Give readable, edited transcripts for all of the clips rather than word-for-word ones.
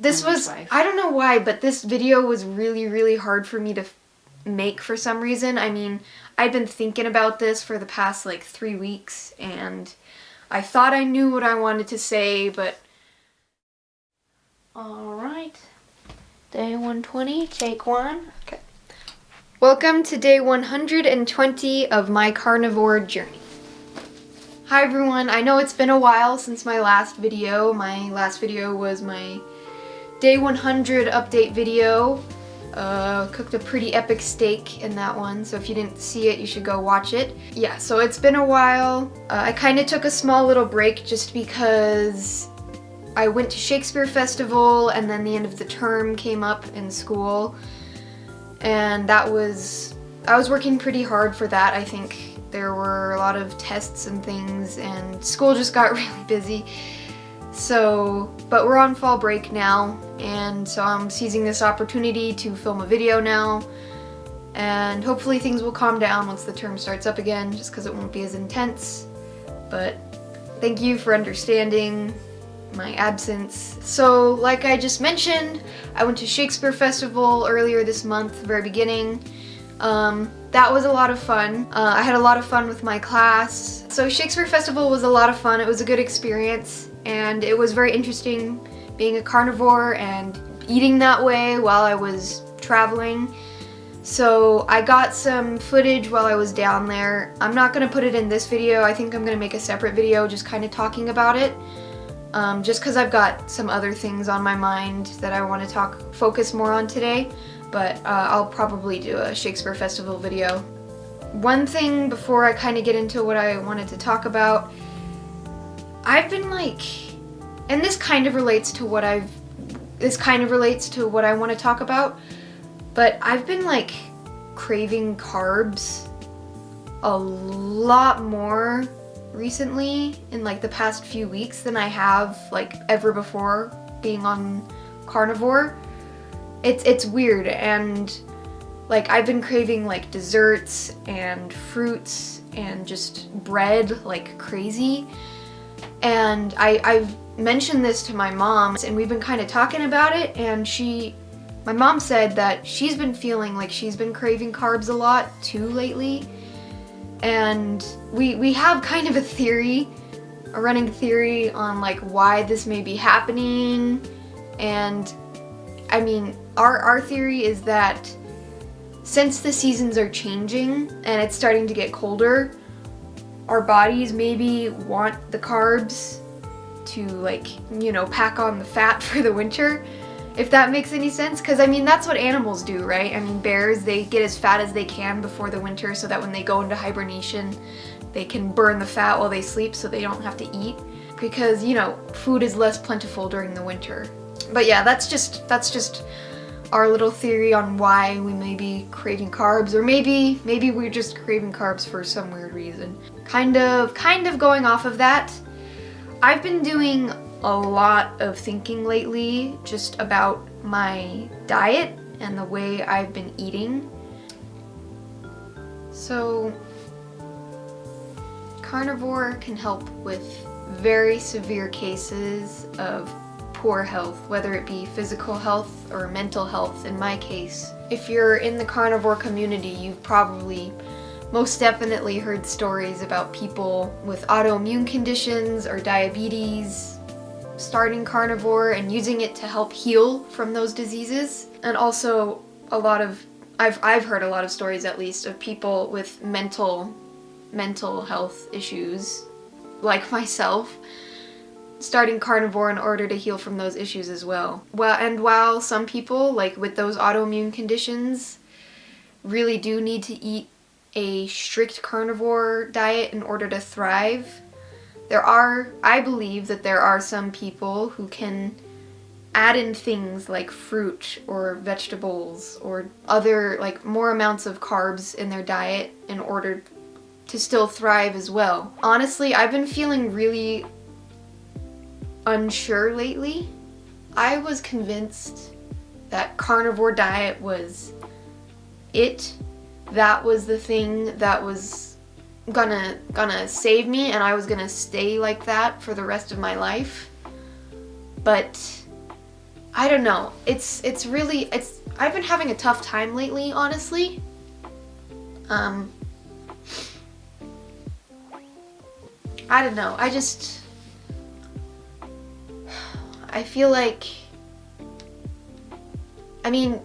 This was, I don't know why, but this video was really hard for me to make for some reason. I mean, I've been thinking about this for the past like 3 weeks, and I thought I knew what I wanted to say, but... Alright. Day 120, take 1. Okay. Welcome to day 120 of my carnivore journey. Hi everyone, I know it's been a while since my last video. My last video was my day 100 update video. Cooked a pretty epic steak in that one, so if you didn't see it, you should go watch it. Yeah, so it's been a while. I kind of took a small little break just because I went to Shakespeare Festival and then the end of the term came up in school. And I was working pretty hard for that. I think there were a lot of tests and things and school just got really busy. So, but we're on fall break now, and so I'm seizing this opportunity to film a video now, and hopefully things will calm down once the term starts up again, just because it won't be as intense. But thank you for understanding my absence. So, like I just mentioned, I went to Shakespeare Festival earlier this month, very beginning. That was a lot of fun. I had a lot of fun with my class. So Shakespeare Festival was a lot of fun. It was a good experience, and it was very interesting being a carnivore and eating that way while I was traveling. So I got some footage while I was down there. I'm not gonna put it in this video. I think I'm gonna make a separate video just kind of talking about it. Just because I've got some other things on my mind that I want to focus more on today. But I'll probably do a Shakespeare Festival video. One thing before I kind of get into what I wanted to talk about, I've been like, and this kind of relates to what I want to talk about, but I've been like craving carbs a lot more recently in like the past few weeks than I have like ever before being on carnivore. It's weird, and like I've been craving like desserts and fruits and just bread like crazy. And I've mentioned this to my mom, and we've been kind of talking about it, and my mom said that she's been feeling like she's been craving carbs a lot too lately. And we have kind of a running theory on like why this may be happening. And I mean, our theory is that since the seasons are changing and it's starting to get colder, our bodies maybe want the carbs to like, you know, pack on the fat for the winter, if that makes any sense. Because I mean, that's what animals do, right? I mean, bears, they get as fat as they can before the winter so that when they go into hibernation, they can burn the fat while they sleep so they don't have to eat. Because, you know, food is less plentiful during the winter. But yeah, that's just our little theory on why we may be craving carbs, or maybe we're just craving carbs for some weird reason. Kind of going off of that, I've been doing a lot of thinking lately just about my diet and the way I've been eating. So, carnivore can help with very severe cases of poor health, whether it be physical health or mental health in my case. If you're in the carnivore community, you've probably most definitely heard stories about people with autoimmune conditions or diabetes starting carnivore and using it to help heal from those diseases. And also I've heard a lot of stories, at least, of people with mental health issues like myself starting carnivore in order to heal from those issues as well. While some people, like with those autoimmune conditions, really do need to eat a strict carnivore diet in order to thrive, I believe that there are some people who can add in things like fruit or vegetables or other like more amounts of carbs in their diet in order to still thrive as well. Honestly, I've been feeling really unsure lately. I was convinced that carnivore diet was it. That was the thing that was gonna save me, and I was gonna stay like that for the rest of my life. But I don't know. I've been having a tough time lately, honestly. I don't know. I feel like,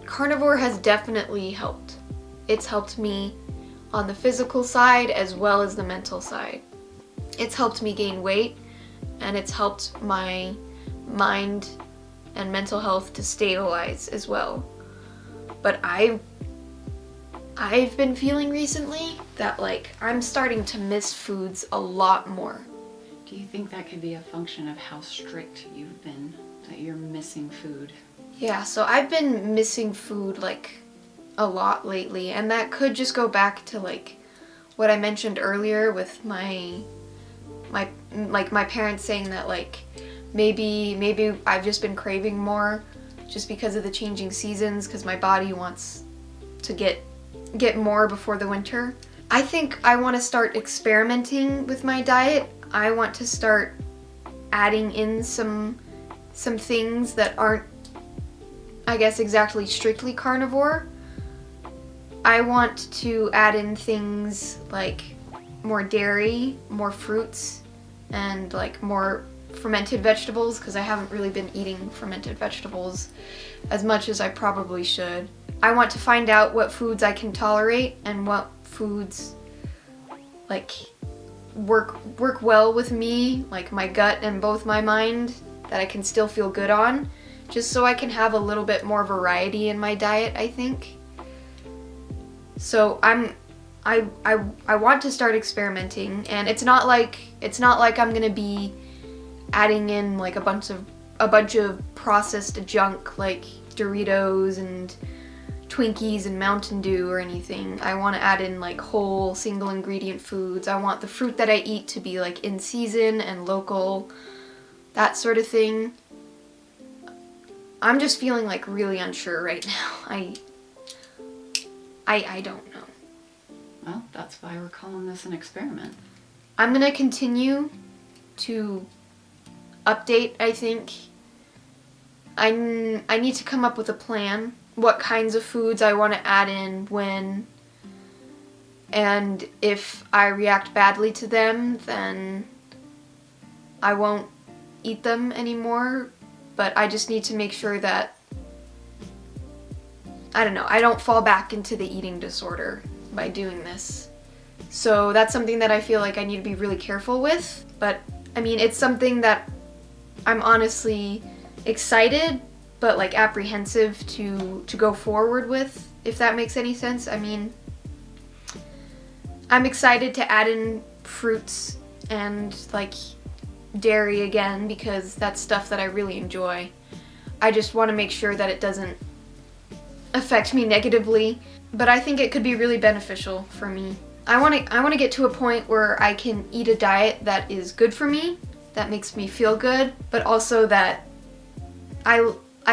carnivore has definitely helped. It's helped me on the physical side as well as the mental side. It's helped me gain weight, and it's helped my mind and mental health to stabilize as well. But I've been feeling recently that like I'm starting to miss foods a lot more. Do you think that could be a function of how strict you've been, that you're missing food? Yeah, so I've been missing food like a lot lately, and that could just go back to like what I mentioned earlier with my parents saying that like maybe I've just been craving more just because of the changing seasons, because my body wants to get more before the winter. I think I want to start experimenting with my diet. I want to start adding in some things that aren't, I guess, exactly strictly carnivore. I want to add in things like more dairy, more fruits, and like more fermented vegetables, because I haven't really been eating fermented vegetables as much as I probably should. I want to find out what foods I can tolerate and what foods like work well with me, like my gut and both my mind, that I can still feel good on, just so I can have a little bit more variety in my diet, I think. So I want to start experimenting, and it's not like I'm gonna be adding in like a bunch of processed junk like Doritos and Twinkies and Mountain Dew or anything. I want to add in like whole single ingredient foods. I want the fruit that I eat to be like in season and local, that sort of thing. I'm just feeling like really unsure right now. I don't know. Well, that's why we're calling this an experiment. I'm gonna continue to update, I think. I need to come up with a plan, what kinds of foods I want to add in when, and if I react badly to them, then I won't eat them anymore. But I just need to make sure that, I don't know, I don't fall back into the eating disorder by doing this. So that's something that I feel like I need to be really careful with. But I mean, it's something that I'm honestly excited but like apprehensive to go forward with, if that makes any sense. I mean, I'm excited to add in fruits and like dairy again, because that's stuff that I really enjoy. I just want to make sure that it doesn't affect me negatively, but I think it could be really beneficial for me. I want to get to a point where I can eat a diet that is good for me, that makes me feel good, but also that I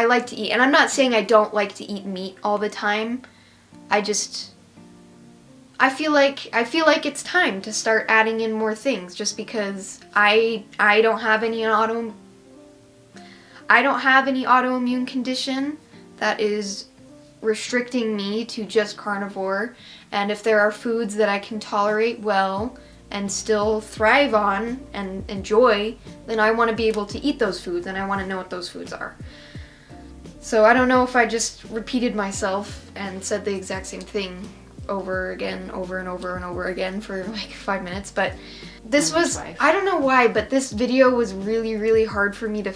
like to eat. And I'm not saying I don't like to eat meat all the time. I feel like it's time to start adding in more things, just because I don't have any autoimmune condition that is restricting me to just carnivore. And if there are foods that I can tolerate well and still thrive on and enjoy, then I want to be able to eat those foods, and I want to know what those foods are. So I don't know if I just repeated myself and said the exact same thing over and over again for like 5 minutes, but this was, I don't know why, but this video was really, really hard for me to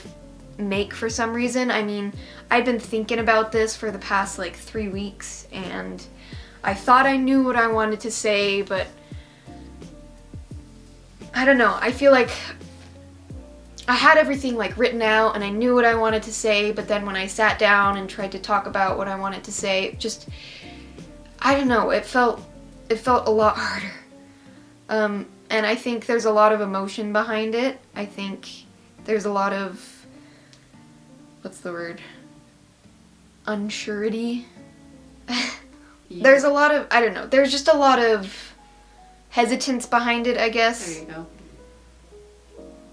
make for some reason. I mean, I've been thinking about this for the past like 3 weeks, and I thought I knew what I wanted to say, but I don't know. I feel like I had everything like written out and I knew what I wanted to say, but then when I sat down and tried to talk about what I wanted to say, I don't know, it felt a lot harder. And I think there's a lot of emotion behind it. I think there's a lot of, what's the word? Unsurety. Yeah. There's a lot of, I don't know, there's just a lot of hesitance behind it, I guess. There you go.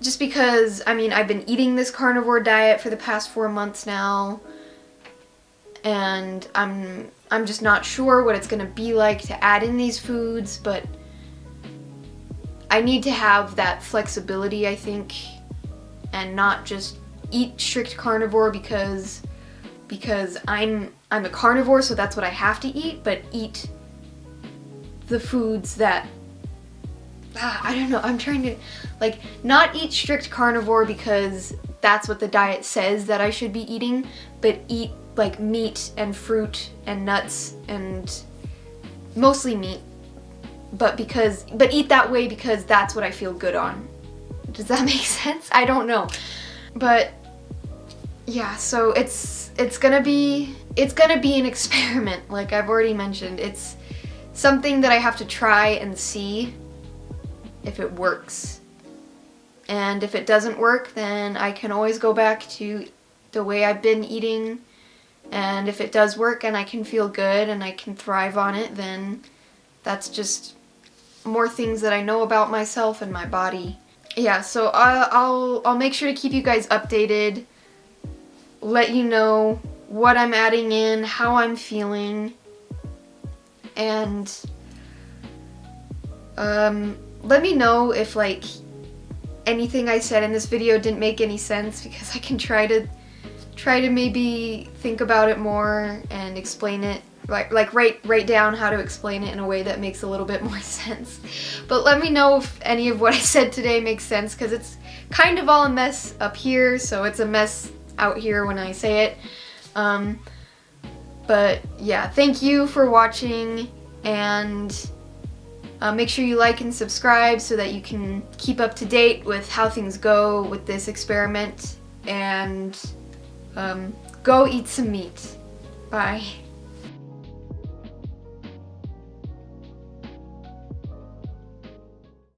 just because, I mean, I've been eating this carnivore diet for the past 4 months now, and I'm just not sure what it's gonna be like to add in these foods, but I need to have that flexibility, I think, and not just eat strict carnivore because I'm a carnivore, so that's what I have to eat, but eat the foods that I don't know, I'm trying to, like, not eat strict carnivore because that's what the diet says that I should be eating, but eat, like, meat and fruit and nuts and mostly meat, but eat that way because that's what I feel good on. Does that make sense? I don't know. But yeah, so it's gonna be an experiment, like I've already mentioned. It's something that I have to try and see if it works. And if it doesn't work, then I can always go back to the way I've been eating. And if it does work and I can feel good and I can thrive on it, then that's just more things that I know about myself and my body. Yeah, so I'll make sure to keep you guys updated, let you know what I'm adding in, how I'm feeling, and let me know if, like, anything I said in this video didn't make any sense, because I can try to maybe think about it more and explain it, like write down how to explain it in a way that makes a little bit more sense. But let me know if any of what I said today makes sense, because it's kind of all a mess up here, so it's a mess out here when I say it. But yeah, thank you for watching, and make sure you like and subscribe so that you can keep up to date with how things go with this experiment, and go eat some meat. Bye.